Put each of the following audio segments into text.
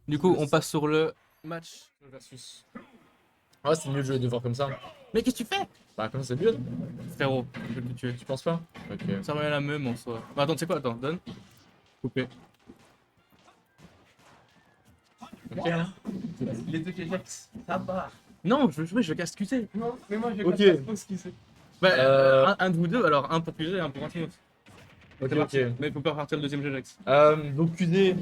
Du coup, on passe sur le match versus. Ouais, c'est mieux de jouer devant comme ça. Mais qu'est-ce que tu fais? Bah, comme ça, c'est mieux, non? Frérot, je vais te tuer. Tu penses pas? Ok. Ça revient à la même en soi. Bah, attends, tu sais quoi? Attends, donne. Coupé. Ok, hein. Les deux Kejex, ça va. Non, je casse QC. Non, mais moi, j'ai Ok. pas ce qu'il sait. Bah, un de vous deux, alors un pour QC et un pour Antinos. Ok, C'est parti. ok. Mais il faut pas partir le deuxième Kejex. Donc, QD.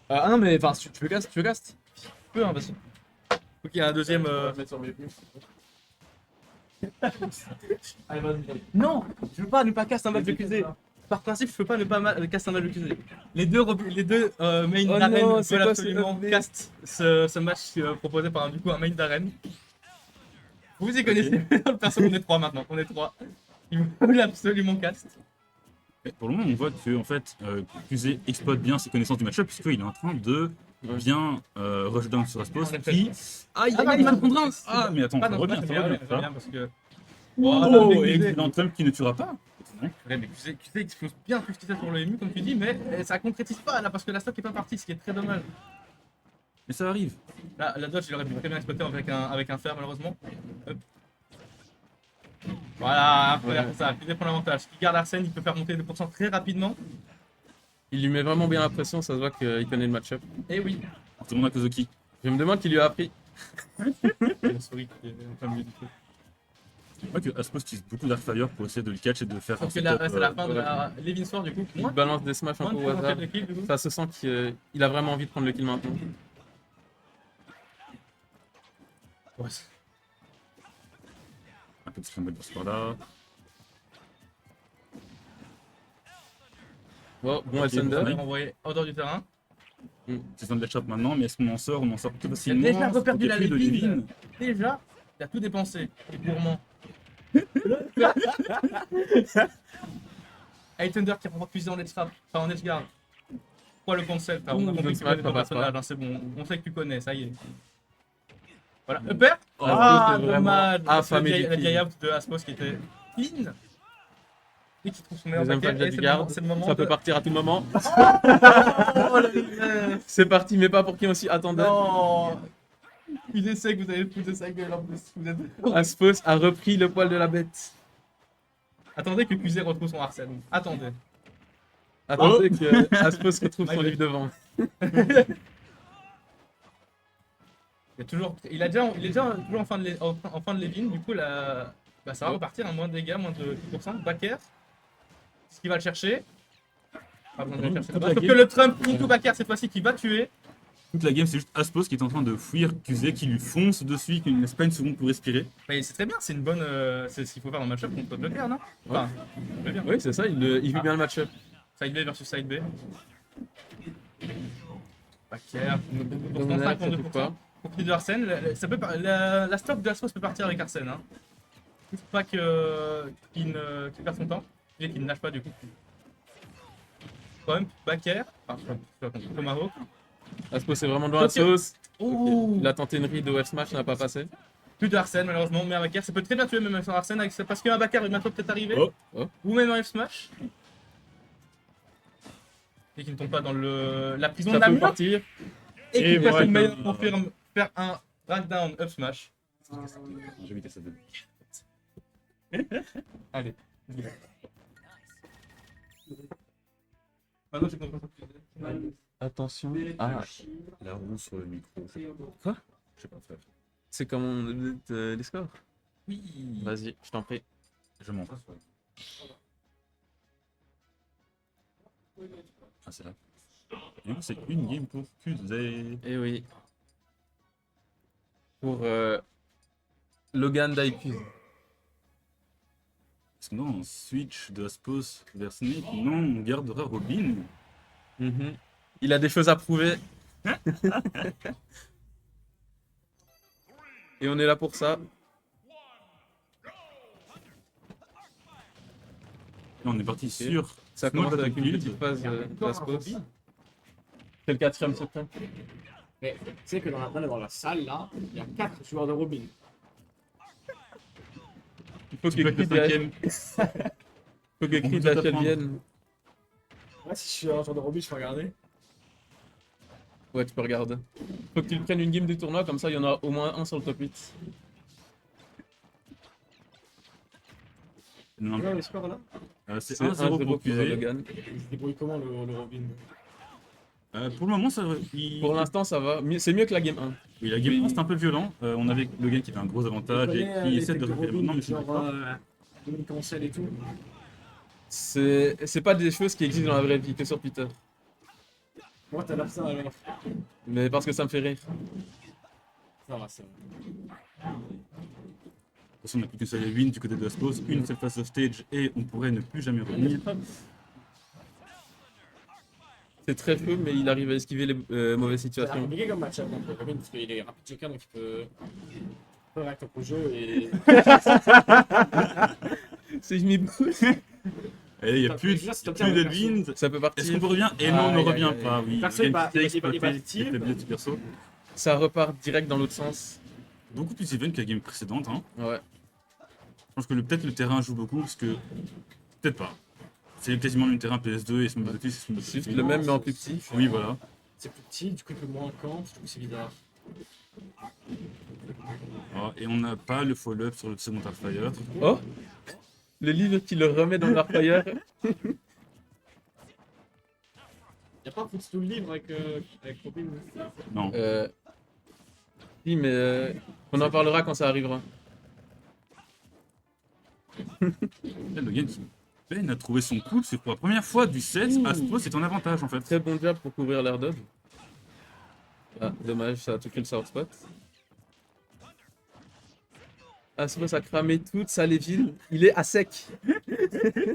Ah non, mais enfin, tu veux cast? Tu veux cast? Tu peux, hein, vas-y. Faut qu'il y ait un deuxième. Mettre sur mes pieds. Allez, vas-y. Non, je veux pas ne pas cast un match de QC. Par principe, je peux pas ne pas cast un match de QC. Les deux main Oh d'arène non, c'est veulent quoi ce absolument update? cast ce match proposé par du coup un main d'arène. Vous y connaissez le perso, on est trois maintenant, on est trois. Ils veulent absolument cast. Et pour le moment, on voit que en fait, QZ exploite bien ses connaissances du match-up puisqu'il est en train de bien rushdown sur Aspos En effet. qui. Aïe, Ah, aïe, non, aïe, contre un. Ah, mais attends, Pas ça dans revient, ce ça match, revient. mais bien parce que. Oh, mais et QZ excellent thumb qui ne tuera pas. Ouais, mais QZ explose bien tout ce qu'il fait sur le MU, comme tu dis, mais ça concrétise pas là parce que la stock est pas partie, ce qui est très dommage. Mais ça arrive. Là, la dodge, il aurait pu très bien exploiter avec un fer, malheureusement. Hop. Voilà, regarde ça, QZ prend l'avantage. Il garde Arsène, il peut faire monter les 2% très rapidement. Il lui met vraiment bien la pression, ça se voit qu'il connaît le match-up. Et oui. On se demande à Kozuki. Je me demande qui lui a appris. Sorry, il est en plein milieu du truc. Je vois que Aspos utilise beaucoup d'Artfire pour essayer de le catch et de faire un Sauf que là, setup, c'est la fin de la Levin Sword du coup. Il Moins balance des smash un moins peu de au hasard. potentiel de kill du coup. Ça se sent qu'il a vraiment envie de prendre le kill maintenant. Ouais. un peu de scramble de ce là. Bon, bon Ok, Thunder. On est renvoyé en dehors du terrain. C'est un de la shot maintenant, mais est-ce qu'on en sort? On en sort plus Il a facilement. déjà reperdu la de Levin. Levin. Déjà, il a tout dépensé. Il est gourmand. Hey Thunder qui prend puiser en edge trap, enfin en edge guard. Quoi le concept là? On a Ouh, compris le que tu connais smash, ton ça passe personnage, hein, c'est bon. On sait que tu connais, ça y est. Voilà, upper. Aspos, Ah, c'est vraiment dommage. affamé du La kill. vieille out de Aspos qui était clean. Et qui trouve son meilleur Deuxième paquet. phase Et du c'est garde. le moment Ça peut de... partir à tout moment. Oh, la vitesse. C'est parti, mais pas pour qui on s'y attendait. Non. Il essaie que vous avez foutu sa gueule en plus. Vous êtes... Aspos a repris le poil de la bête. Attendez que QZ retrouve son Arsène. Attendez. Attendez que Aspos retrouve son livre de vent. Il est déjà toujours en fin de Levin, du coup là, bah, ça va repartir, hein, moins de dégâts, moins de 10%. Backer, ce qu'il va le chercher. Pas besoin de le chercher. Toute là-bas. la Sauf que game. le Trump into Backer cette fois-ci qui va tuer. Toute la game, c'est juste Aspos qui est en train de fuir QZ, qui lui fonce dessus, qui ne laisse pas une seconde pour respirer. Mais c'est très bien, c'est une bonne. C'est ce qu'il faut faire dans le match-up contre Joker, non? Enfin, très bien. Oui, c'est ça, il joue bien le match-up. Side B versus side B. Backer, pourtant Dommage, ça 52%. touche pas. Profit de Arsène, la stock de Aspos peut partir avec Arsène. Hein. Il faut pas qu'il perde son temps et qu'il ne lâche pas du coup. Pump, backer, enfin, Tomahawk. Aspos c'est vraiment dans la sauce. Ouh. Il a tenté une read au F-Smash, ça n'a pas passé. Plus de Arsène malheureusement, mais un backer, ça peut très bien tuer même sans Arsène parce qu'un backer est bientôt peut-être arrivé. Oh. Ou même un F-Smash. Et qui ne tombe pas dans la prison Ça de la peut mur. partir. Et qui Et fait voilà, son meilleur comme- confirme faire un drag-down up-smash. Je vais éviter ça de. Allez. Maintenant, j'ai compris. Attention. Ah, La roue sur le micro. Quoi? Je sais pas faire. c'est comme on note les scores. Oui. Vas-y, je t'en prie. Je monte. Ah, c'est là. Et c'est une game pour QZ. Eh oui. Pour Logan Daiku. Parce que non, on switch de Aspos vers Snake. Non, on gardera Robin. Mhm. Il a des choses à prouver. Et on est là pour ça. Là, on est parti sur. Ça Small commence avec une Battlefield. petite phase d'Aspos. C'est le 4ème secret. Mais tu sais que dans la salle là, il y a 4 joueurs de Robin. Il faut Tu peux que être le cinquième. Faut que On Creed peut la t'apprendre. Ouais, vienne. si je suis un joueur de Robin, je peux regarder. Ouais, tu peux regarder. Faut que tu le prennes une game du tournoi, comme ça il y en a au moins un sur le top 8. Non, Là, le score là, c'est C'est 1-0 1-0 pour pour QZ. Logan. il se débrouille comment le Robin? Pour le moment, ça, Pour l'instant, ça va. C'est mieux que la game 1. oui, la game Oui. 1 c'était un peu violent. On avait Logan qui avait un gros avantage et qui essaie de récupérer maintenant, mais c'est genre pas. une cancel et tout. C'est pas des choses qui existent dans la vraie vie, que sur Twitter. Moi, t'as l'air ça alors. Mais parce que ça me fait rire. Ça va, ça va. De toute façon, on n'a plus qu'une seule win du côté de Aspos, une seule phase of stage et on pourrait ne plus jamais revenir. C'est très feu, mais il arrive à esquiver les mauvaises Ça a l'air situations. compliqué comme match-up donc Robin parce qu'il est rapide joker donc il peut réacteur au jeu et. C'est je m'y bouge. Et il n'y a Putain, plus, déjà, c'est top plus 10, de perso. win. Ça peut Est-ce partir. qu'on peut revenir? Et non, on ne Aïe, revient aïe, aïe. pas, oui. Perso, il Logan va- qui s'est il va- il va- il va exploité, team. il fait bien du perso. Ça repart direct dans l'autre sens. Beaucoup plus even que la game précédente. Hein. Ouais. Je pense que peut-être le terrain joue beaucoup parce que. Peut-être pas. C'est quasiment le même terrain PS2 et Small Battlefield, c'est Small Juste Battlefield. le même, mais en plus petit. Oui, voilà. C'est plus petit, du coup il peut moins camp, je trouve que c'est bizarre. Ah, et on n'a pas le follow-up sur le second Hardfire. Oh, le livre qui le remet dans l'Arfire. Y'a pas un footstool libre avec Robin? Non. Si, mais on en parlera quand ça arrivera. Là, Logan qui peine à trouver son coup, parce que pour la première fois du set, Aspos est en avantage en fait. Très bon job pour couvrir l'air dodge. Ah, dommage, ça a touché le soft spot. Aspos a cramé toute sa Léville. Il est à sec.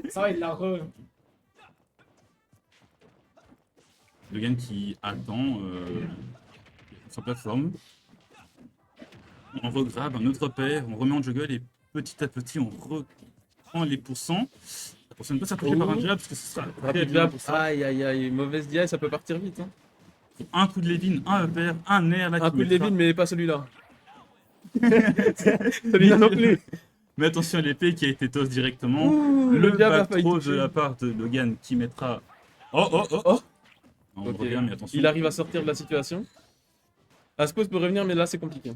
Ça va, il l'a re. Logan qui attend sa plateforme. On regrabe un autre paire, on remet en juggle et petit à petit on reprend les pourcents. Attention de ne pas s'approcher par un jab parce que ce sera très Rapide bien jab. pour ça. Aïe aïe aïe, mauvaise DI, ça peut partir vite. Hein. Un coup de Levin, un upper, un air là Un qui coup de mettra- Léville, mais pas celui-là. Celui-là non plus. Mais attention à l'épée qui a été toss directement. Ouh, le jab a back failli throw toucher. de la part de Logan qui mettra. Oh oh oh Oh. On Ok. revient, mais attention. Il arrive à sortir de la situation. Aspos peut revenir, mais là c'est compliqué.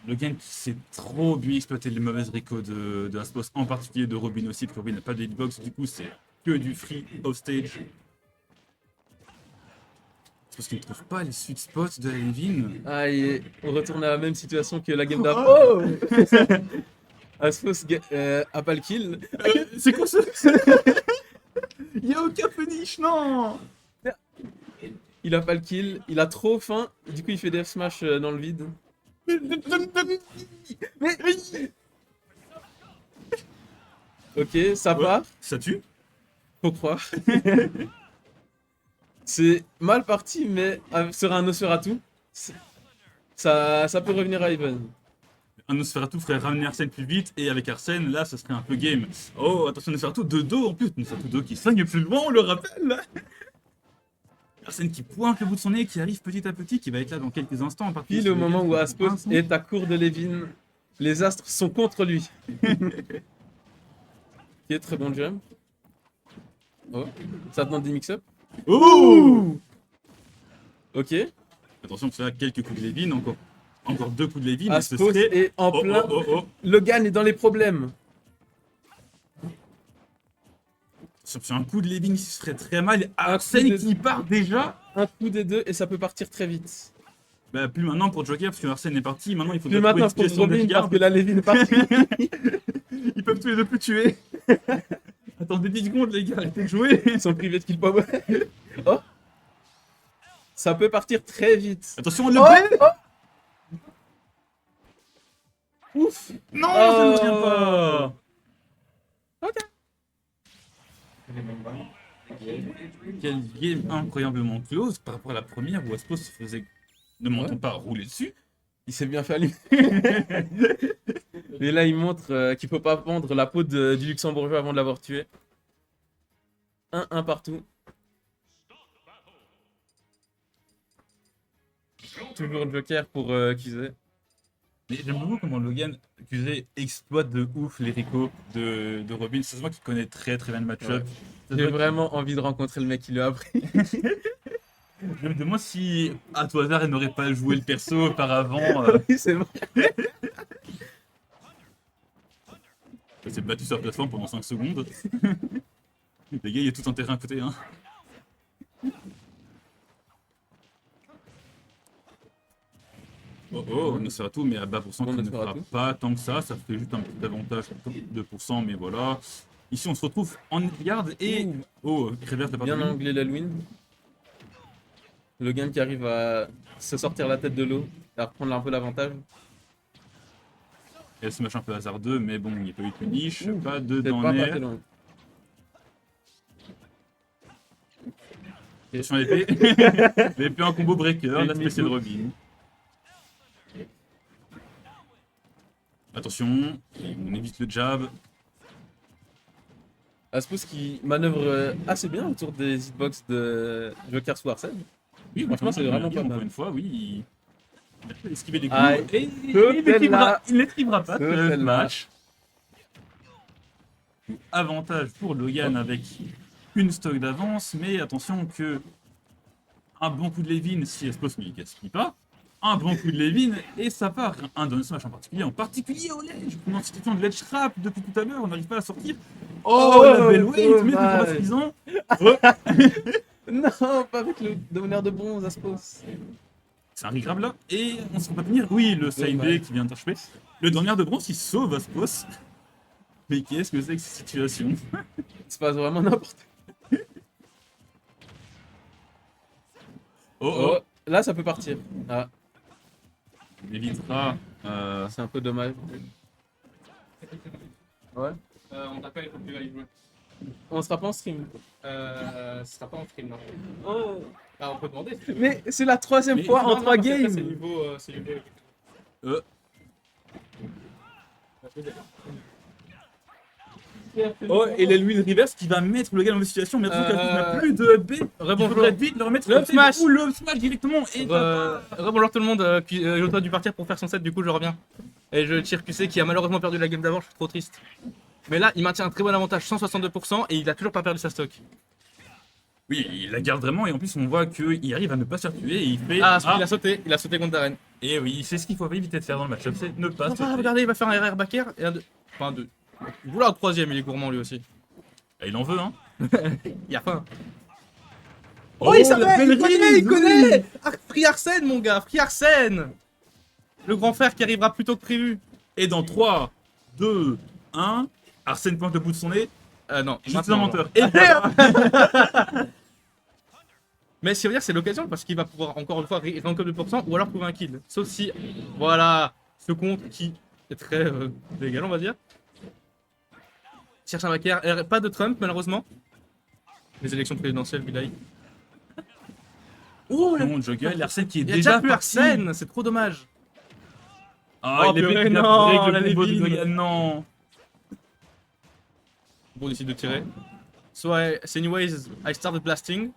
Logan qui sait trop bien exploiter les mauvaises recos de Aspos, en particulier de Robin aussi, parce que Robin n'a pas de hitbox, du coup c'est que du free offstage. C'est parce qu'il ne trouve pas les sweet spots de Levin. Aïe, on retourne à la même situation que la game d'avant. Oh Aspos a pas le kill. C'est quoi ça? Il n'y a aucun finish, non! Il a pas le kill, il a trop faim, du coup il fait des F-smash dans le vide. Ok, ça Ouais. part, Ça tue? faut croire. C'est mal parti, mais sur un Nosferatu, ça peut revenir à Even. Un Nosferatu ferait ramener Arsène plus vite, et avec Arsène, là, ce serait un peu game. Oh, attention, Nosferatu de dos en plus, Nosferatu de dos qui soigne plus loin, on le rappelle. Arsène qui pointe le bout de son nez, qui arrive petit à petit, qui va être là dans quelques instants. En particulier Pile au sur moment Logan, où qui Aspos fait un est à court de Levin, les astres sont contre lui. Ok, très bon jump. Oh, ça demande des mix-up. Oh! Ok, Attention, parce que là, quelques coups de Levin, encore deux coups de Levin, et ce Aspos serait... est en Oh, plein. oh, oh, oh. Logan est dans les problèmes. Sur un coup de Levin qui se ferait très mal, et Un Arsène coup de- qui part déjà. Un coup des deux et ça peut partir très vite. Bah, plus maintenant pour Joker, parce que Arsène est parti, maintenant il faut Plus maintenant pour Robin parce que la Levin est partie. Ils peuvent tous les deux plus tuer. Attendez 10 secondes, les gars, arrêtez de jouer. Ils sont privés de kill power. Oh, ça peut partir très vite. Attention, le Oh, blé. Ouf. Non, ça ne Oh. revient pas. Quelle game incroyablement close par rapport à la première où Aspos se faisait, ne mentons pas, rouler dessus. Il s'est bien fait allumer. Et là, il montre qu'il faut pas vendre la peau du Luxembourgeois avant de l'avoir tué. 1-1 partout. Toujours Joker pour QZ. Mais j'aime beaucoup comment Logan accusé exploite de ouf les recos de Robin. Ça se voit qu'il connaît très très bien le match-up. Ouais. Ça se J'ai voit qu'il- vraiment envie de rencontrer le mec qui l'a appris. Je me demande si, à tout hasard, elle n'aurait pas joué le perso auparavant. Oui, c'est vrai. Elle s'est battue sur la plateforme pendant 5 secondes. Les gars, il y a tout un terrain à côté. Hein. Oh oh, on sera tout, mais à bas pourcent On qui ne Nosferatu. fera pas tant que ça fait juste un petit avantage de 2%, mais voilà. Ici, on se retrouve en garde et. Oh, reverse de part Bien de lui. anglais l'Halloween. Le game qui arrive à se sortir la tête de l'eau, à reprendre un peu l'avantage. Elle se match un peu hasardeux, mais bon, il n'y a pas eu de punish, pas de C'est dans pas l'air. très loin. Attention à l'épée. L'épée en combo breaker, la spéciale Robin. Attention, on évite le jab. Aspos qui manœuvre assez bien autour des hitbox de Joker sous Arsène. Oui, Franchement, c'est vraiment pas encore mal. une fois, oui. Il a esquivé des coups. Ah, Et celle-là. il n'esquivera pas ce Celle-là. match. Avantage pour Logan avec une stock d'avance, mais attention que un bon coup de Levin, si Aspos ne gaspille pas, un bon coup de Levin et ça part. Un dans ce match en particulier au ledge. Une situation de ledge trap depuis tout à l'heure, on n'arrive pas à sortir. Oh, la belle wait, mais c'est pas dommage. suffisant. Non, pas avec le donneur de bronze, Aspos. C'est un grave là. Et on ne se fait pas tenir. Oui, le side B qui vient d'interchoper. Le dernier de bronze, il sauve Aspos. Mais qu'est-ce que c'est que cette situation? Il se passe vraiment n'importe quoi. Oh Oh, oh, là, ça peut partir. Ah, il évitera. c'est un peu dommage. Ouais. On t'appelle, il faut que tu ailles jouer. On sera pas en stream. Ce sera pas en stream, non. Oh. Ah, on peut demander. Mais c'est la troisième Mais- fois Non, en non, 3 parce qu'après, games. C'est niveau. C'est niveau. Oh, et l'Elwin Reverse qui va mettre le gars dans une situation, mais attention qu'Aspos n'a plus de B. Il Rebonjour. faudrait vite le remettre Le sur le smash. ou le smash directement. Et Rebonjour tout le monde, Yoto a dû partir pour faire son set, du coup je reviens. Et je tire QC qui a malheureusement perdu la game d'avant, je suis trop triste. Mais là, il maintient un très bon avantage, 162%, et il a toujours pas perdu sa stock. oui, il la garde vraiment, et en plus on voit qu'il arrive à ne pas se faire tuer, et il fait. Ah, il a sauté contre Darren. Et oui, c'est ce qu'il faut éviter de faire dans le match-up, c'est ne pas se Ah, faire. regardez, il va faire un RR backer et un 2. Enfin, un 2. Voilà, au troisième, il est gourmand lui aussi. Et il en veut, hein. Il a faim. Oh, il la savait, belle il connaît, remise, il connaît Free Arsène, mon gars, Free Arsène. Le grand frère qui arrivera plus tôt que prévu. Et dans 3, 2, 1, Arsène pointe le bout de son nez. Non, Juste maintenant, un genre. menteur. Et merde. Mais ça veut dire que c'est l'occasion parce qu'il va pouvoir encore une fois rank up de % ou alors trouver un kill. Sauf si, voilà, ce compte qui est très légal, on va dire. Cherche un backer, pas de Trump malheureusement. Les élections présidentielles, Bilal. Oh, Tout le monde jogue, Arsène qui est il y a déjà déjà plus parti. Arsène, c'est trop dommage. Ah, Oh, il est purée, il a non, break la le combo de Levin. Logan, non. Bon, on décide de tirer. So, anyways, I started blasting.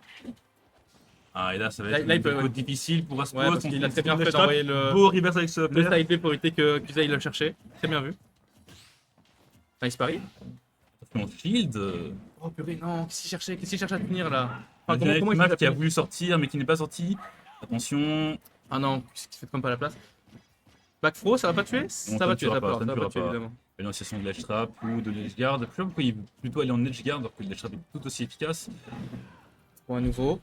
Ah, et là, ça va Là, être il une peut, ouais. difficile pour Aspos. Ouais, parce qu'il a très bien fait d'envoyer le reverse avec ce side B pour éviter que Kuzai le chercher. Très bien vu. Nice pari. Mon shield. Oh purée, non, qu'est-ce qu'il cherche à tenir là? Un Enfin, comment il match fait qui a la voulu sortir mais qui n'est pas sorti. Attention. Ah non, qu'est-ce qu'il fait comme pas la place? Backfro, ça va pas tuer? Ça va tuer, tuera ça pas, peur, ça ça ne va pas tuera tuer pas. évidemment. Une association de ledge trap ou de ledge guard. Je sais pas pourquoi il veut plutôt aller en edge guard alors que le ledge trap est tout aussi efficace. Pour un nouveau.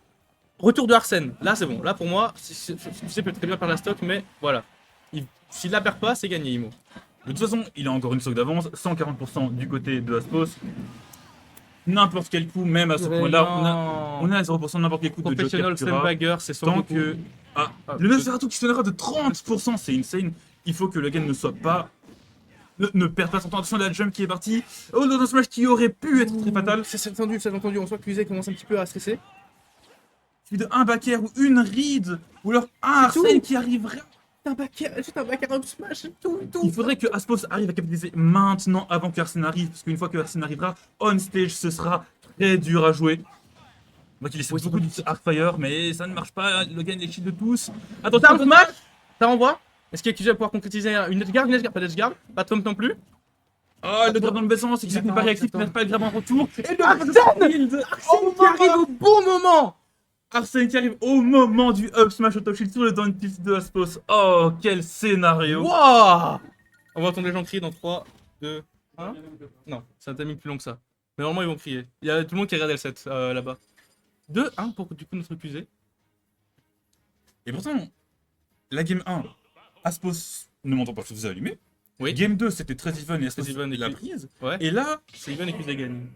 Retour de Arsène, là c'est bon. Là pour moi, tu sais peut très bien perdre la stock, mais voilà. S'il la perd pas, c'est gagné, Imo. De toute façon, il a encore une stock d'avance, 140% du côté de Aspos. N'importe quel coup, même à ce point-là, on est à 0% de n'importe quel coup de Professional Joker Sun Pura. Bagger, c'est son Tant coup. que. Ah, le Nosferatu qui sonnera de 30%, c'est insane. Il faut que le game ne soit pas. Ne perde pas son temps. Attention à la jump qui est partie. Oh, dans un smash qui aurait pu être très fatal. C'est entendu, on sent que Kuzai commence un petit peu à stresser. Il suffit de un backer ou une read, ou alors un Arsène qui arriverait. C'est un backer up smash, tout. Il faudrait que Aspos arrive à capitaliser maintenant avant que Arsène arrive, parce qu'une fois que Arsène arrivera, on stage, ce sera très dur à jouer. On voit qu'il essaie beaucoup de Arcfire, mais ça ne marche pas, le gain est shield de tous. Attention, un smash. Ça renvoie. Est-ce que Kuzai va pouvoir concrétiser une edge guard, pas d'edge guard, pas de Trump non plus? Ah, il le grab dans le bon sens, il n'est pas réactif, il n'a pas le grab en retour. Et le Arsène qui arrive au bon moment. Arsène qui arrive au moment du up smash au top shield sur le down tilt de Aspos. Oh, quel scénario. Wouah! On va entendre les gens crier dans 3, 2, 1. Non, c'est un timing plus long que ça. Mais normalement, ils vont crier. Il y a tout le monde qui regarde L7 là-bas. 2, 1 pour du coup notre accusé. Et pourtant, la game 1, Aspos ne m'entend pas, je vous ai allumé. Oui. Game 2, c'était très even et Aspos Très even et l'a puis- prise. Ouais. Et là, C'est Ivan et accusé gagne.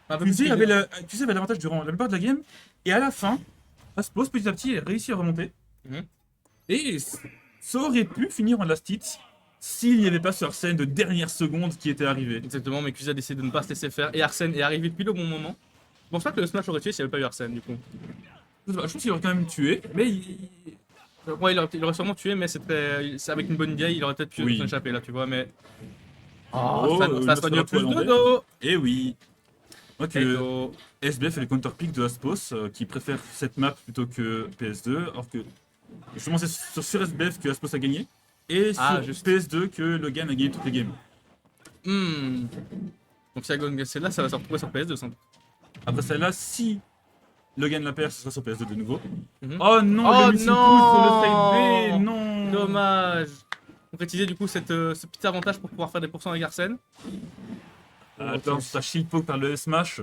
Un peu QC plus avait que- l'avantage durant la plupart de la game. Et à la fin, Aspos, petit à petit, a réussi à remonter. Mhm. Et ça aurait pu finir en last hit s'il n'y avait pas ce Arsène de dernière seconde qui était arrivé. Exactement, mais QC a décidé de ne pas se laisser faire. Et Arsène est arrivé pile au bon moment. Je pense pas que le smash aurait tué s'il n'y avait pas eu Arsène du coup. Je pense qu'il aurait quand même tué, mais Ouais, il aurait sûrement tué, mais c'est avec une bonne vieille, il aurait peut-être pu Oui. s'en échapper là, tu vois, mais. Oh, ça le soigne sera plus de hollandais. dos! Eh oui. Moi Et que go. SBF est le counterpick de Aspos qui préfère cette map plutôt que PS2, alors que justement c'est sur SBF que Aspos a gagné et Ah, sur juste. PS2 que Logan a gagné toutes les games. Donc si Agon gagne celle-là, ça va se retrouver sur PS2 sans doute. Après celle-là, si Logan la perd, ce sera sur PS2 de nouveau. Mhm. Oh non, Oh le missile non push sur le side B, non. Dommage! Concrétiser du coup ce petit avantage pour pouvoir faire des pourcents avec Arsène. Attends, ça shield poke par le smash.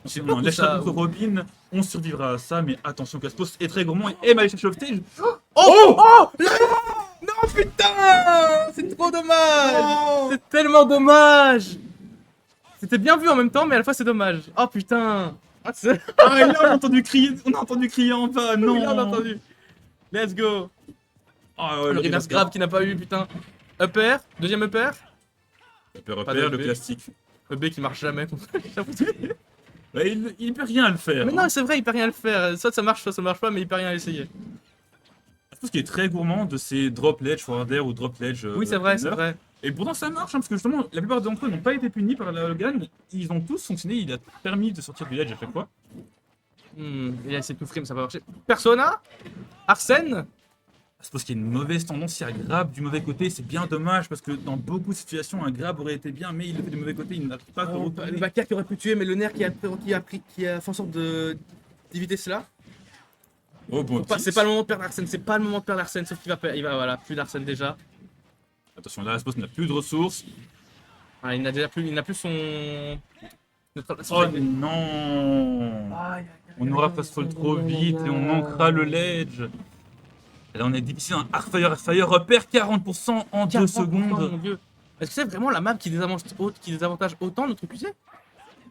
sais Non, pas où lèche ça- contre Robin, on survivra à ça, mais attention qu'Aspos est très gourmand et aime aller chercher l'off-stage. Oh! Non putain! C'est trop dommage! C'est tellement dommage! C'était bien vu en même temps, mais à la fois c'est dommage. Oh putain! Ah, Ah, et là on a entendu crier en bas, non. Oui, on a entendu. Let's go! Ah ouais, Le reverse grave qui n'a pas eu, putain. Upper, deuxième upper. Pas Repère, de le B. plastique. B qui marche jamais. Ouais, il peut rien à le faire. Mais non, c'est vrai, il peut rien le faire. Soit ça marche pas, mais il peut rien essayer. Je pense qu'il est très gourmand de ces drop ledge forward air ou drop ledge. Oui, c'est vrai, c'est winner. vrai. Et pourtant ça marche, hein, parce que justement, la plupart d'entre eux n'ont pas été punis par la Logan. Ils ont tous fonctionné, il a permis de sortir du ledge à chaque fois. Il a essayé de tout free, mais ça va marcher. Persona? Arsène? Je pense qu'il y a une mauvaise tendance à grab du mauvais côté, c'est bien dommage parce que dans beaucoup de situations, un grab aurait été bien, mais il le fait du mauvais côté, il n'arrive pas à se Le retourner. backer qui aurait pu tuer, mais le nerf qui a fait en sorte d'éviter cela. Oh bon, C'est pas le moment de perdre Arsène, c'est pas le moment de perdre Arsène, sauf qu'il va, voilà, plus d'Arsène déjà. Attention, là, Aspos n'a plus de ressources. Ah, il n'a plus son. Oh non. On aura fast fall trop vite et on manquera le ledge. Et là, on est difficile, un Arfire repère 40% en 2 Mon secondes. Dieu. Est-ce que c'est vraiment la map qui désavantage autant notre QC?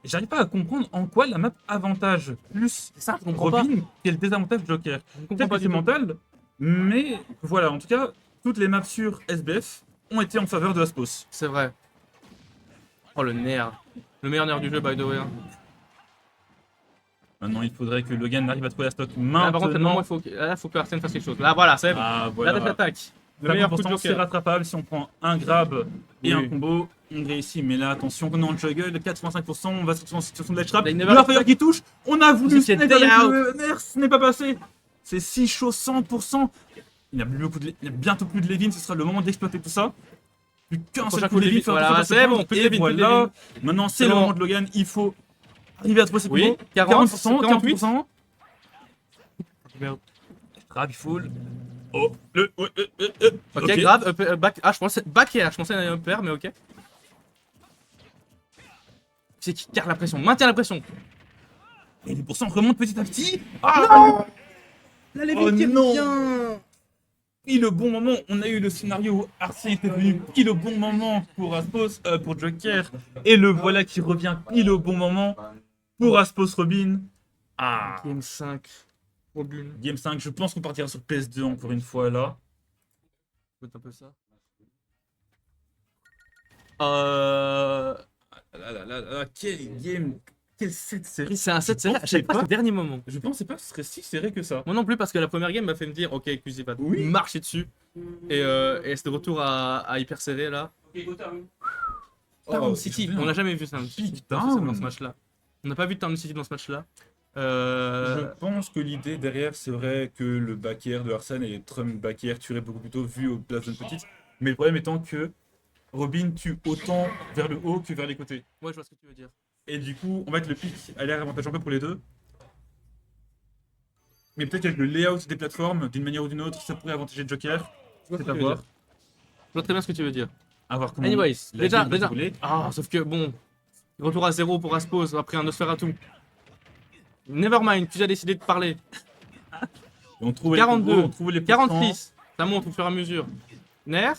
J'arrive pas à comprendre en quoi la map avantage plus C'est ça, je comprends pas. Robin quel désavantage Joker. Je comprends Peut-être pas que du c'est tout. mental, mais voilà, en tout cas, toutes les maps sur SBF ont été en faveur de Aspos. C'est vrai. Oh le nerf. Le meilleur nerf du jeu, by the way. Hein. Maintenant, il faudrait que Logan arrive à trouver la stock Là, par contre, c'est le moment maintenant. où il faut que Arsène fasse quelque chose. Là, voilà, c'est bon. Ah, Là, voilà. l'attaque. Le meilleur coup de 50%, c'est Joker. rattrapable si on prend un grab et Oui. un combo. On réussit, mais là, attention, on est en juggle, 85%, on va sur situation de ledge trap. Là, il Le never Arfire qui touche, on a voulu Get snipe day avec out. le nerf, ce n'est pas passé. C'est si chaud, 100%. Il n'y a, il y a bientôt plus de Levin, ce sera le moment d'exploiter tout ça. Plus qu'un seul Prochain coup de Levin, voilà, c'est bon, plus de Levin, plus de voilà. Levin. Maintenant, c'est C'est le bon. moment de Logan, il faut arriver à trouver ses Oui, combos. 40%, 40%. Merde. Grab, il faut. Oh, Ok, grave, back. Ah, je pensais. Back air, je pensais à un upper, mais ok. C'est qui garde la pression, maintient la pression. Et les pourcents remontent petit à petit. Ah La Oh qui non. revient. Pile au bon moment, on a eu le scénario où Arsène était venu pile au bon moment pour Aspos, pour Joker, et le voilà qui revient pile au bon moment pour Aspos Robin. Ah, Game 5. Robin. Game 5, je pense qu'on partira sur PS2 encore une fois là. Écoute un peu ça. Quel game, quel set série. C'est un 7 Je serré. pensais Je savais pas pas. le dernier moment. Je pensais pas que ce serait si serré que ça. Moi non plus, parce que la première game m'a fait me dire, ok, QZ va Oui. marcher dessus. Et c'est de retour à hyper serré là. Town City, on n'a jamais vu ça dans ce match-là. On n'a pas vu Town City dans ce match-là. Je pense que l'idée derrière serait que le back-air de Arsène et Trump back-air tueraient beaucoup plus tôt vu au place zone petite. Mais le problème étant que Robin tue autant vers le haut que vers les côtés. Ouais, je vois ce que tu veux dire. Et du coup, en fait, le pic a l'air avantageux un peu pour les deux. Mais peut-être qu'avec le layout des plateformes, d'une manière ou d'une autre, ça pourrait avantager Joker. Je vois ce C'est que à tu veux voir. dire. Je vois très bien ce que tu veux dire. À voir comment. Anyways, la déjà, game va déjà. dérouler. Ah, sauf que bon, retour à 0 pour Aspos après un Nosferatu. Nevermind, tu as décidé de parler. Et on trouve 42, les combos, on trouve les pourcents. 46, ça monte au fur et à mesure. Nerf.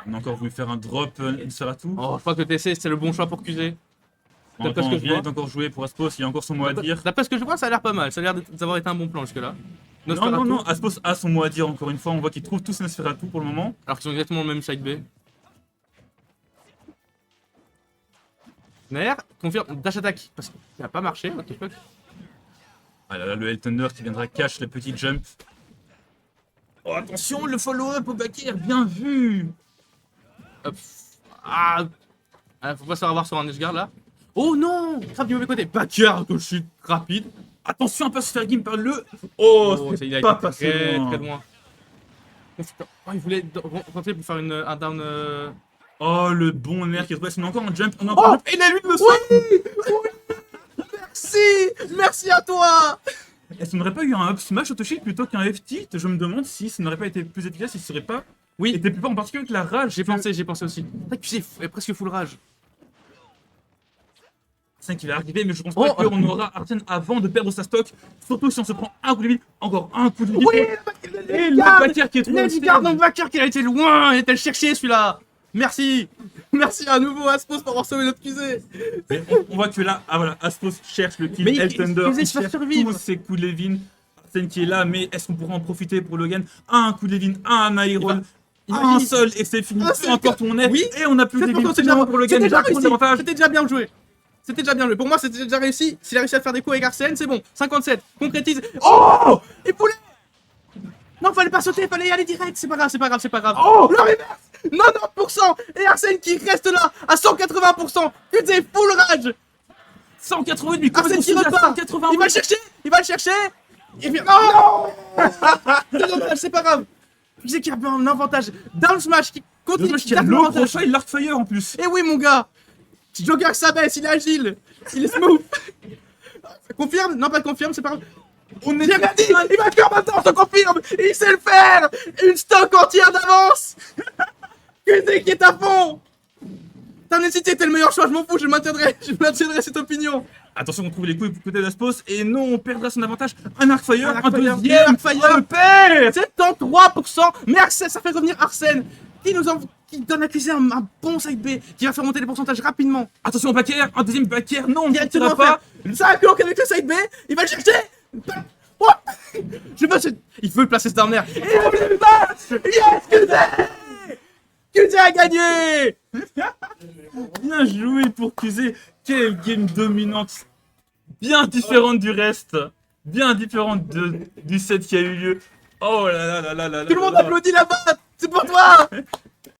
On a encore voulu faire un drop Nosferatu. Oh, je crois que le TC c'est le bon choix pour QZ. On d'après ce que je rien vois. est encore joué pour Aspos, il y a encore son mot à dire. D'après ce que je vois, ça a l'air pas mal. Ça a l'air d'avoir été un bon plan jusque-là. Non, non, non, Aspos a son mot à dire encore une fois. On voit qu'il trouve tous Nosferatu pour le moment. Alors qu'ils ont exactement le même side B. Nair, confirme dash attack. Parce que ça n'a pas marché, what the fuck. Ah là là, le Hell Thunder qui viendra cache le petit jump. Oh attention, le follow-up au back air, bien vu. Hop. Ah, faut pas se faire avoir sur un edgeguard là. Oh non, frappe du mauvais côté. Backer de chute rapide. Attention à pas se faire game par le... Oh, ça, c'est il a pas été passé très, loin. très loin. Oh, il voulait rentrer pour faire un down. Oh, le bon nerf qui est trouvé. On a encore un jump, on a encore un jump. Et il a eu le saut. Merci, merci à toi. Est-ce qu'on n'aurait pas eu un up smash auto shield plutôt qu'un F-tilt? Je me demande si ça n'aurait pas été plus efficace, si ce serait pas... Oui, était plus fort en particulier avec la rage. j'ai pensé aussi. C'est vrai que tu sais, est presque full rage. C'est qu'il va arriver, mais je pense Oh. pas qu'on aura Arsène avant de perdre sa stock. Surtout si on se prend un coup de vide, encore un coup de vide. Oui, Et le backer qui est trop Edgeguard dans le backer qui a été loin, il était le chercher celui-là. Merci, merci à nouveau Aspos pour avoir sauvé notre QZ. Mais on voit que là, ah voilà, Aspos cherche le kill, Mais Hell il Thunder, faisait il se faire cherche survivre. tous ses coups de Levin. Arsène qui est là, mais est-ce qu'on pourra en profiter pour Logan? Un coup de Levin, un Iron, un Imagine- seul et c'est fini. Un Peu seul importe où on est, Oui. et on a plus de Levin. Finalement pour Logan, déjà pour l'avantage. C'était déjà bien joué. C'était déjà bien joué. Pour moi, c'était déjà réussi. S'il a réussi à faire des coups avec Arsène, c'est bon. 57, concrétise. Oh, et poulet. Non, fallait pas sauter, fallait y aller direct. C'est pas grave, c'est pas grave, c'est pas grave. Oh, le reverse 90%. Et Arsène qui reste là à 180%. Putain, full rage. 188, mais Arsène qui repart. 180. Il va le chercher, il va le chercher. Et puis... Non. C'est dommage, c'est pas grave. Tu sais qu'il y a un avantage. Down smash qui continue. Dommage qu'il y a l'eau prochain et l'Arc Fire en plus. Eh oui, mon gars. Joker s'abaisse, il est agile. Il est smooth. Ça confirme? Non, pas confirme, c'est pas grave. On est J'ai rien dit. Il va le faire maintenant, je te confirme. Il sait le faire. Une stock entière d'avance. QZ qui est à fond. T'as hésité, t'es le meilleur choix, je m'en fous, je maintiendrai cette opinion. Attention, on trouve les coups du côté d'Aspos et non, on perdra son avantage. Un Arc Fire, Un un, Arc Fire, deuxième, un Arc Fire. un père. 73%. Mais Arsène, ça fait revenir Arsène. Qui donne à QZ un bon side B, qui va faire monter les pourcentages rapidement. Attention au back air, un deuxième back air, non, on ne Directement tirera pas. Ça a bloqué avec le side B, il va le chercher. Oh, je veux il veut placer ce down air. Et on le passe. Yes, QZ. QZ a gagné. Bien joué pour QZ, quelle game dominante, bien différente du reste, bien différente du set qui a eu lieu. Oh là là là là là. Tout le monde applaudit là-bas. C'est pour toi.